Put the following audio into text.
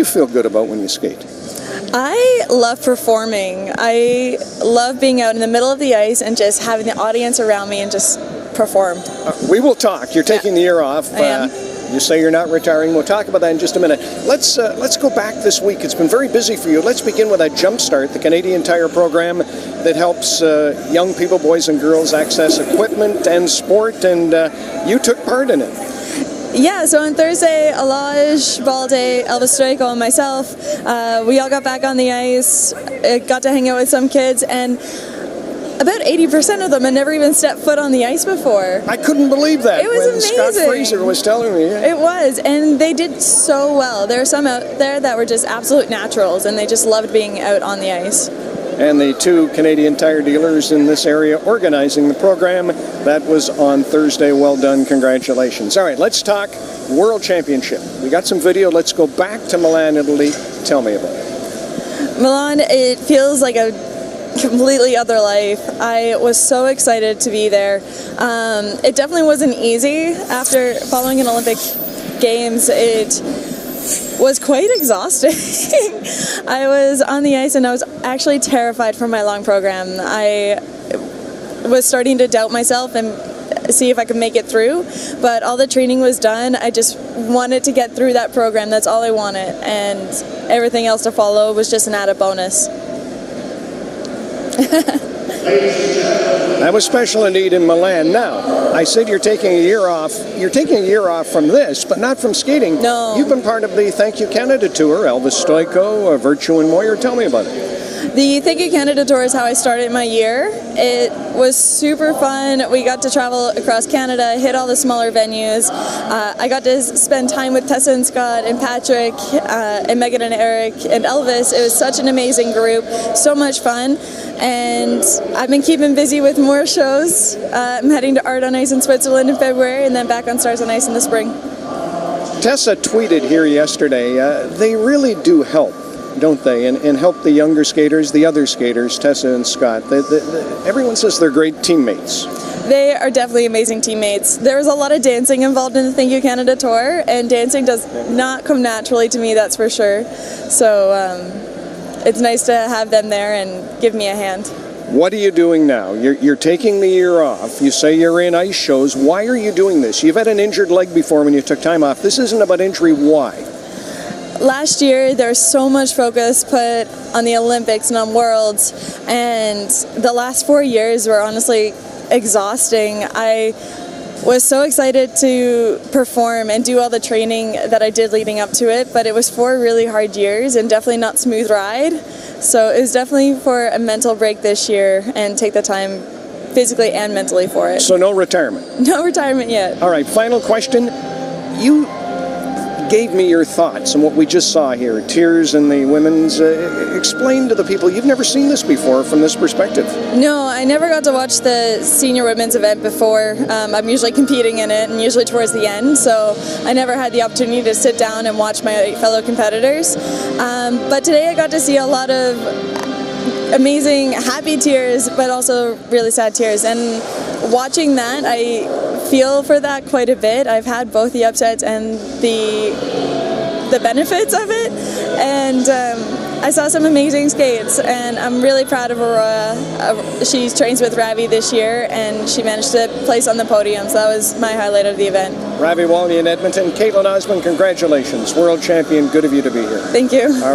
you feel good about when you skate? I love performing. I love being out in the middle of the ice and just having the audience around me and just perform. We will talk. You're taking the year off. I am. You say you're not retiring. We'll talk about that in just a minute. Let's go back this week. It's been very busy for you. Let's begin with that Jumpstart, the Canadian Tire program that helps young people, boys and girls, access equipment and sport, and you took part in it. Yeah, so on Thursday, Alaj, Balde, Elvis Stoico, and myself, we all got back on the ice, got to hang out with some kids, and about 80% of them had never even stepped foot on the ice before. I couldn't believe that. It was when amazing. Scott Fraser was telling me. Yeah. It was, and they did so well. There were some out there that were just absolute naturals, and they just loved being out on the ice. And the two Canadian Tire dealers in this area organizing the program. That was on Thursday. Well done. Congratulations. All right, let's talk World Championship. We got some video. Let's go back to Milan, Italy. Tell me about it. Milan, it feels like a completely other life. I was so excited to be there. It definitely wasn't easy. After following an Olympic Games, it was quite exhausting. I was on the ice and I was actually terrified for my long program. I was starting to doubt myself and see if I could make it through, but all the training was done. I just wanted to get through that program. That's all I wanted, and everything else to follow was just an added bonus. That was special indeed in Milan. Now, I said you're taking a year off. You're taking a year off from this, but not from skating. No. You've been part of the Thank You Canada Tour, Elvis Stoico, Virtue and Moyer. Tell me about it. The Thank You Canada Tour is how I started my year. It was super fun. We got to travel across Canada, hit all the smaller venues. I got to spend time with Tessa and Scott and Patrick and Megan and Eric and Elvis. It was such an amazing group, so much fun. And I've been keeping busy with more shows. I'm heading to Art on Ice in Switzerland in February and then back on Stars on Ice in the spring. Tessa tweeted here yesterday, they really do help, don't they? And help the younger skaters, the other skaters, Tessa and Scott. Everyone says they're great teammates. They are definitely amazing teammates. There was a lot of dancing involved in the Thank You Canada Tour, and dancing does not come naturally to me, that's for sure. So it's nice to have them there and give me a hand. What are you doing now? You're taking the year off. You say you're in ice shows. Why are you doing this? You've had an injured leg before when you took time off. This isn't about injury. Why? Last year, there was so much focus put on the Olympics and on Worlds, and the last 4 years were honestly exhausting. I was so excited to perform and do all the training that I did leading up to it, but it was 4 really hard years and definitely not smooth ride. So it was definitely for a mental break this year and take the time physically and mentally for it. So no retirement? No retirement yet. All right, final question. You gave me your thoughts on what we just saw here, tears in the women's. Explain to the people, you've never seen this before from this perspective. No, I never got to watch the senior women's event before. I'm usually competing in it and usually towards the end, so I never had the opportunity to sit down and watch my fellow competitors. But today I got to see a lot of amazing happy tears, but also really sad tears. And watching that, I feel for that quite a bit. I've had both the upsets and the benefits of it, and I saw some amazing skates, and I'm really proud of Aurora. She trains with Ravi this year, and she managed to place on the podium, so that was my highlight of the event. Ravi Walny in Edmonton. Kaetlyn Osmond, congratulations. World champion, good of you to be here. Thank you. All right.